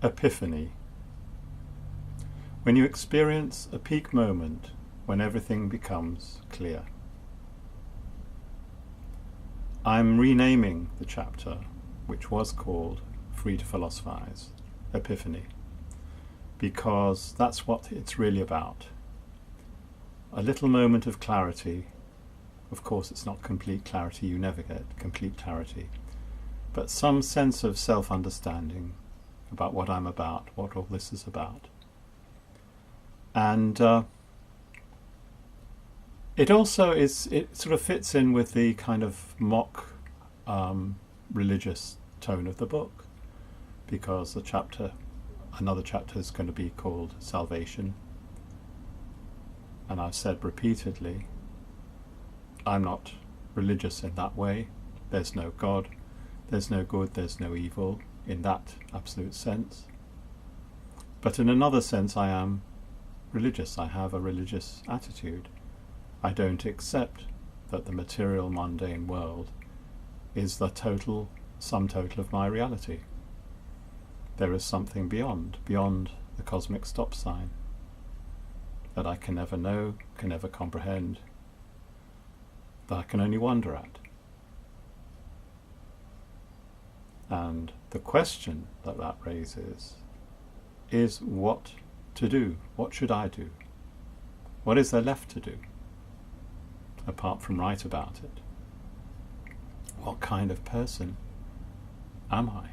Epiphany. When you experience a peak moment when everything becomes clear. I'm renaming the chapter, which was called Free to Philosophize, Epiphany, because that's what it's really about. A little moment of clarity. Of course, it's not complete clarity, you never get complete clarity, but some sense of self-understanding about what I'm about, what all this is about. And it also it sort of fits in with the kind of mock religious tone of the book, because another chapter is going to be called Salvation. And I've said repeatedly, I'm not religious in that way. There's no God, there's no good, there's no evil in that absolute sense. But in another sense I am religious. I have a religious attitude. I don't accept that the material mundane world is the sum total of my reality. There is something beyond the cosmic stop sign that I can never know, can never comprehend, that I can only wonder at. And the question that raises is what to do. What should I do? What is there left to do, apart from write about it? What kind of person am I?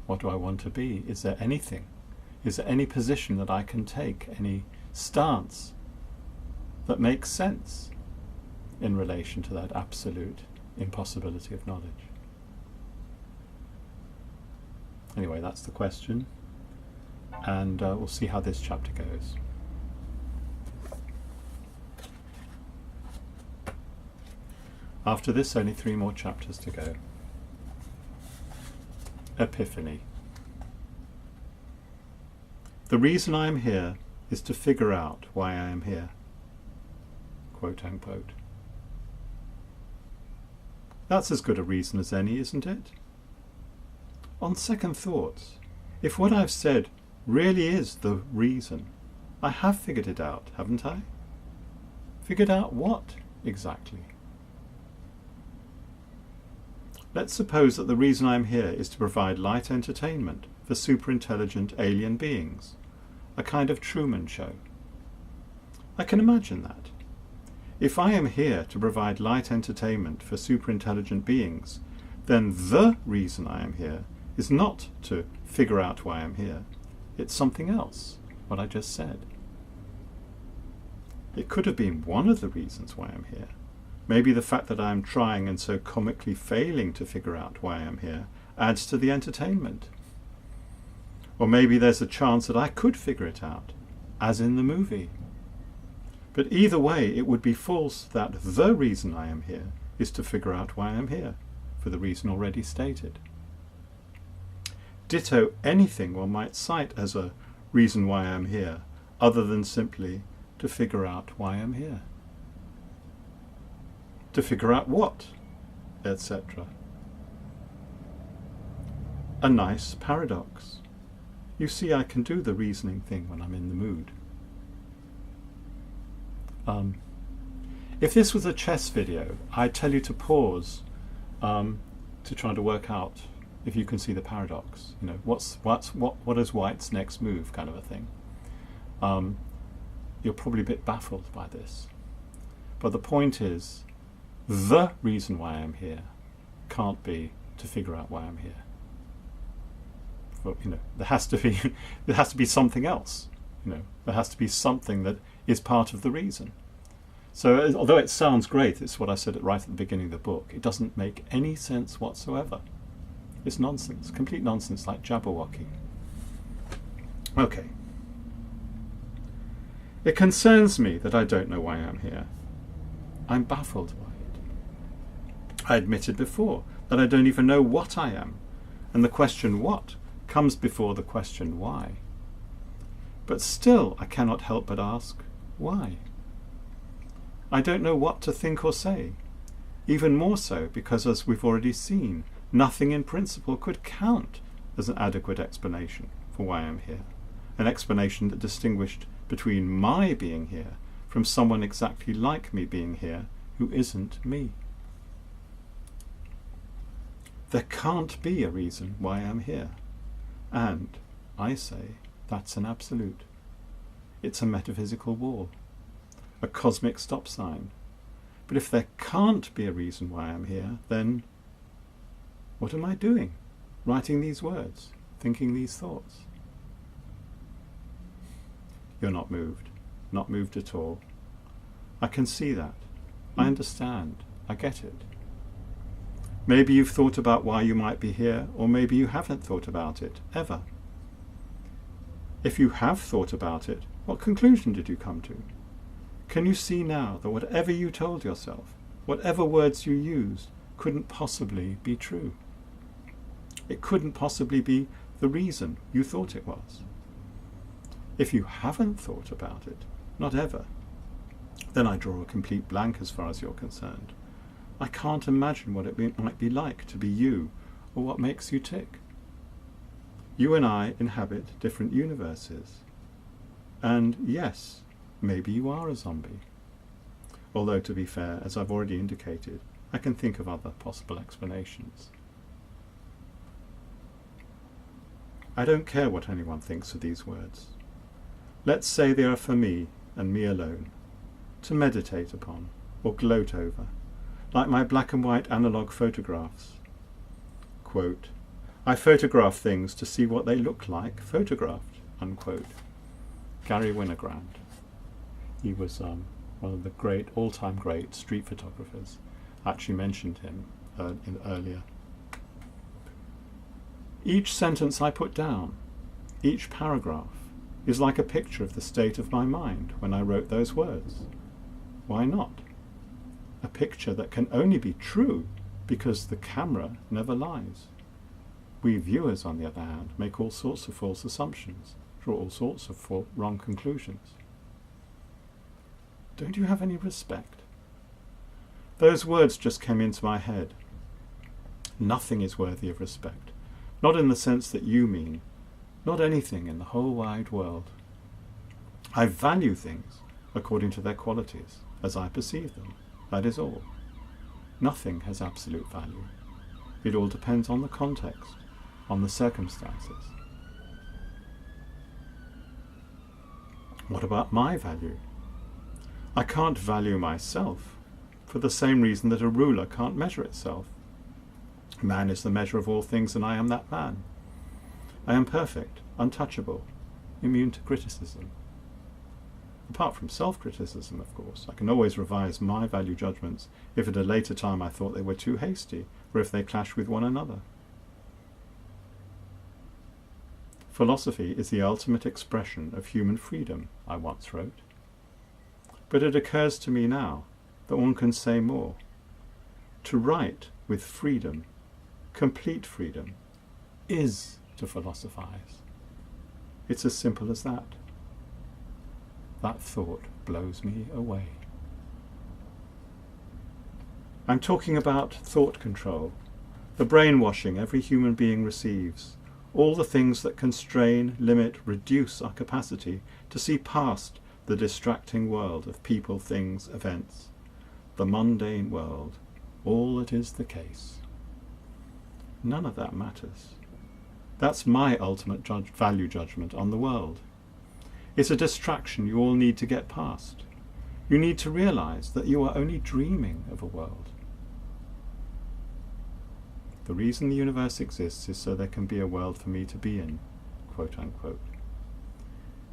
What do I want to be? Is there anything? Is there any position that I can take, any stance that makes sense in relation to that absolute impossibility of knowledge? Anyway, that's the question, and we'll see how this chapter goes. After this, only 3 more chapters to go. Epiphany. The reason I am here is to figure out why I am here, quote unquote. That's as good a reason as any, isn't it? On second thoughts, if what I've said really is the reason, I have figured it out, haven't I? Figured out what exactly? Let's suppose that the reason I'm here is to provide light entertainment for superintelligent alien beings, a kind of Truman Show. I can imagine that. If I am here to provide light entertainment for superintelligent beings, then the reason I am here is not to figure out why I'm here. It's something else, what I just said. It could have been one of the reasons why I'm here. Maybe the fact that I'm trying and so comically failing to figure out why I'm here adds to the entertainment. Or maybe there's a chance that I could figure it out, as in the movie. But either way, it would be false that the reason I am here is to figure out why I'm here, for the reason already stated. Ditto anything one might cite as a reason why I'm here, other than simply to figure out why I'm here. To figure out what, etc. A nice paradox. You see, I can do the reasoning thing when I'm in the mood. If this was a chess video, I'd tell you to pause to try to work out if you can see the paradox. You know, what is White's next move, kind of a thing. You're probably a bit baffled by this, but the point is, the reason why I'm here can't be to figure out why I'm here. Well, you know, there has to be something else. You know, there has to be something that is part of the reason. So, although it sounds great, it's what I said right at the beginning of the book. It doesn't make any sense whatsoever. It's nonsense, complete nonsense, like Jabberwocky. Okay. It concerns me that I don't know why I'm here. I'm baffled by it. I admitted before that I don't even know what I am, and the question what comes before the question why. But still I cannot help but ask, why? I don't know what to think or say, even more so because, as we've already seen, nothing in principle could count as an adequate explanation for why I'm here, an explanation that distinguished between my being here from someone exactly like me being here who isn't me. There can't be a reason why I'm here, and I say that's an absolute. It's a metaphysical wall, a cosmic stop sign. But if there can't be a reason why I'm here, then what am I doing? Writing these words, thinking these thoughts? You're not moved at all. I can see that. I understand. I get it. Maybe you've thought about why you might be here, or maybe you haven't thought about it, ever. If you have thought about it, what conclusion did you come to? Can you see now that whatever you told yourself, whatever words you used, couldn't possibly be true? It couldn't possibly be the reason you thought it was. If you haven't thought about it, not ever, then I draw a complete blank as far as you're concerned. I can't imagine what it might be like to be you, or what makes you tick. You and I inhabit different universes. And yes, maybe you are a zombie. Although, to be fair, as I've already indicated, I can think of other possible explanations. I don't care what anyone thinks of these words. Let's say they are for me, and me alone, to meditate upon, or gloat over, like my black and white analogue photographs. Quote, I photograph things to see what they look like photographed, unquote. Gary Winogrand. He was one of the great, all-time great street photographers. I actually mentioned him earlier. Each sentence I put down, each paragraph, is like a picture of the state of my mind when I wrote those words. Why not? A picture that can only be true because the camera never lies. We viewers, on the other hand, make all sorts of false assumptions, draw all sorts of wrong conclusions. Don't you have any respect? Those words just came into my head. Nothing is worthy of respect, not in the sense that you mean, not anything in the whole wide world. I value things according to their qualities, as I perceive them. That is all. Nothing has absolute value. It all depends on the context, on the circumstances. What about my value? I can't value myself for the same reason that a ruler can't measure itself. Man is the measure of all things, and I am that man. I am perfect, untouchable, immune to criticism. Apart from self-criticism, of course, I can always revise my value judgments if at a later time I thought they were too hasty, or if they clash with one another. Philosophy is the ultimate expression of human freedom, I once wrote. But it occurs to me now that one can say more. To write with freedom, complete freedom, is to philosophize. It's as simple as that. That thought blows me away. I'm talking about thought control, the brainwashing every human being receives, all the things that constrain, limit, reduce our capacity to see past the distracting world of people, things, events, the mundane world, all that is the case. None of that matters. That's my ultimate value judgment on the world. It's a distraction you all need to get past. You need to realize that you are only dreaming of a world. The reason the universe exists is so there can be a world for me to be in, quote unquote.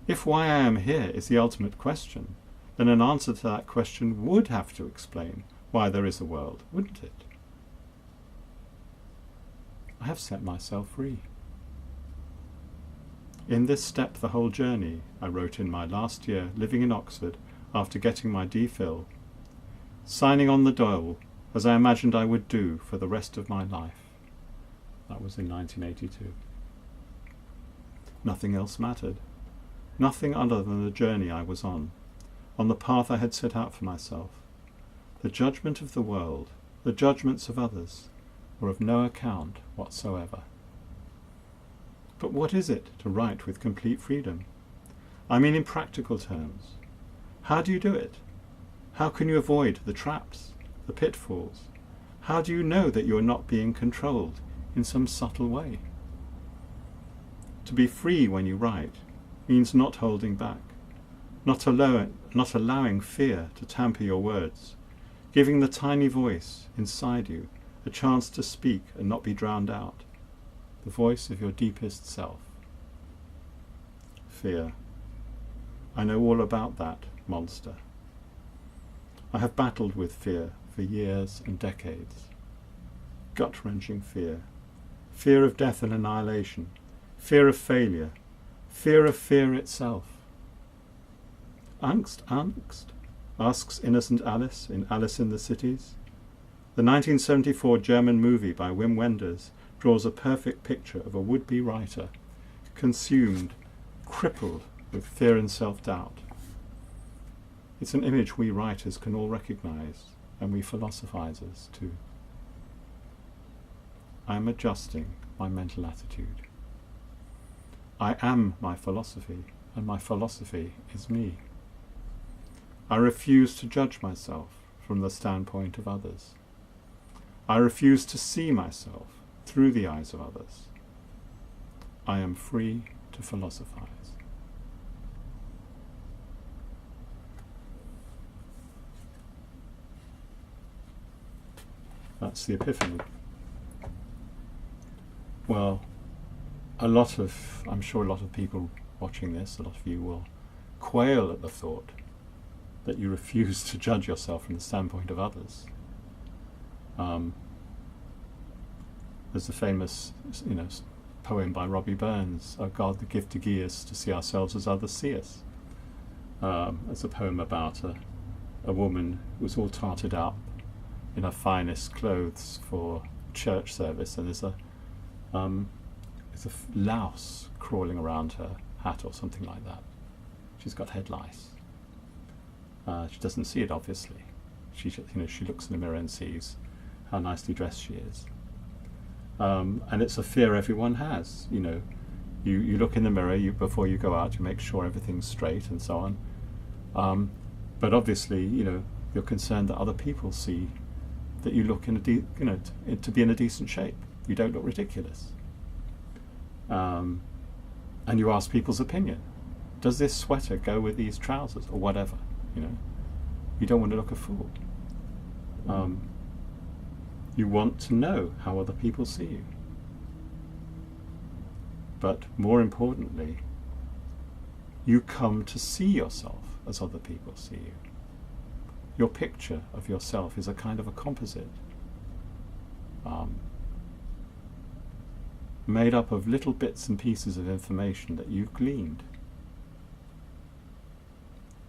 If why I am here is the ultimate question, then an answer to that question would have to explain why there is a world, wouldn't it? I have set myself free. In this step the whole journey, I wrote in my last year living in Oxford after getting my DPhil, signing on the dole as I imagined I would do for the rest of my life. That was in 1982. Nothing else mattered. Nothing other than the journey I was on the path I had set out for myself. The judgment of the world, the judgments of others, were of no account whatsoever. But what is it to write with complete freedom? I mean in practical terms. How do you do it? How can you avoid the traps, the pitfalls? How do you know that you're not being controlled in some subtle way? To be free when you write means not holding back, not allowing fear to tamper your words, giving the tiny voice inside you a chance to speak and not be drowned out, the voice of your deepest self. Fear. I know all about that monster. I have battled with fear for years and decades. Gut-wrenching fear. Fear of death and annihilation. Fear of failure. Fear of fear itself. Angst, asks innocent Alice in Alice in the Cities. The 1974 German movie by Wim Wenders draws a perfect picture of a would-be writer, consumed, crippled with fear and self-doubt. It's an image we writers can all recognise, and we philosophizers too. I am adjusting my mental attitude. I am my philosophy, and my philosophy is me. I refuse to judge myself from the standpoint of others. I refuse to see myself through the eyes of others. I am free to philosophize. That's the Epiphany. Well, I'm sure a lot of people watching this, a lot of you will quail at the thought that you refuse to judge yourself from the standpoint of others. There's a famous, poem by Robbie Burns, "O God, the gift to give us to see ourselves as others see us." It's a poem about a woman who was all tarted up in her finest clothes for church service, and there's a louse crawling around her hat or something like that. She's got head lice. She doesn't see it, obviously. She looks in the mirror and sees how nicely dressed she is. And it's a fear everyone has. You look in the mirror before you go out. You make sure everything's straight and so on. But obviously, you're concerned that other people see that you look to be in a decent shape. You don't look ridiculous. And you ask people's opinion. Does this sweater go with these trousers or whatever? You don't want to look a fool. You want to know how other people see you. But more importantly, you come to see yourself as other people see you. Your picture of yourself is a kind of a composite, made up of little bits and pieces of information that you've gleaned.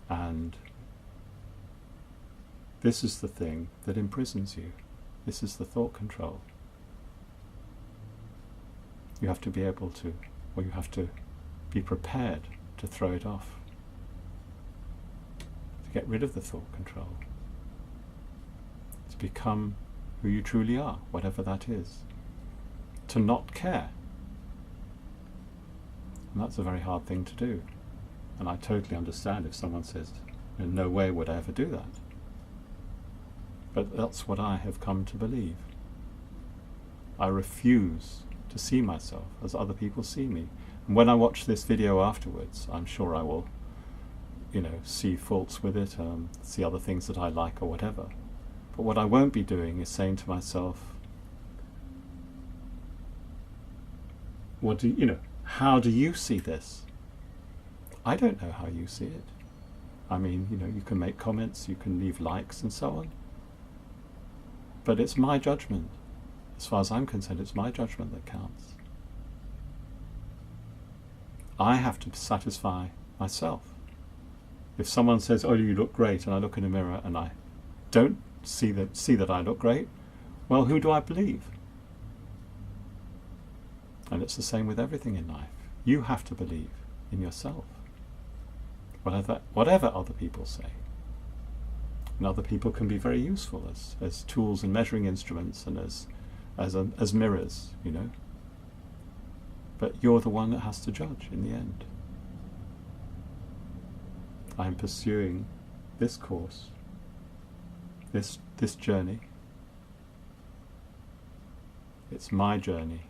And this is the thing that imprisons you. This is the thought control. You have to be able to, or you have to be prepared to throw it off, to get rid of the thought control, to become who you truly are, whatever that is, to not care. And that's a very hard thing to do. And I totally understand if someone says, in no way would I ever do that. But that's what I have come to believe. I refuse to see myself as other people see me. And when I watch this video afterwards, I'm sure I will, see faults with it, see other things that I like or whatever. But what I won't be doing is saying to myself, how do you see this? I don't know how you see it. I mean, you can make comments, you can leave likes and so on. But it's my judgment. As far as I'm concerned, it's my judgment that counts. I have to satisfy myself. If someone says, "Oh, you look great," and I look in a mirror and I don't see that I look great, well, who do I believe? And it's the same with everything in life. You have to believe in yourself, whatever other people say. And other people can be very useful as tools and measuring instruments and as mirrors, But you're the one that has to judge in the end. I'm pursuing this course, this journey. It's my journey,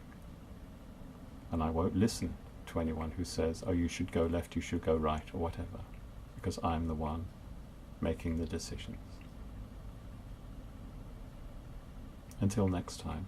and I won't listen to anyone who says, oh, you should go left, you should go right, or whatever, because I'm the one making the decisions. Until next time.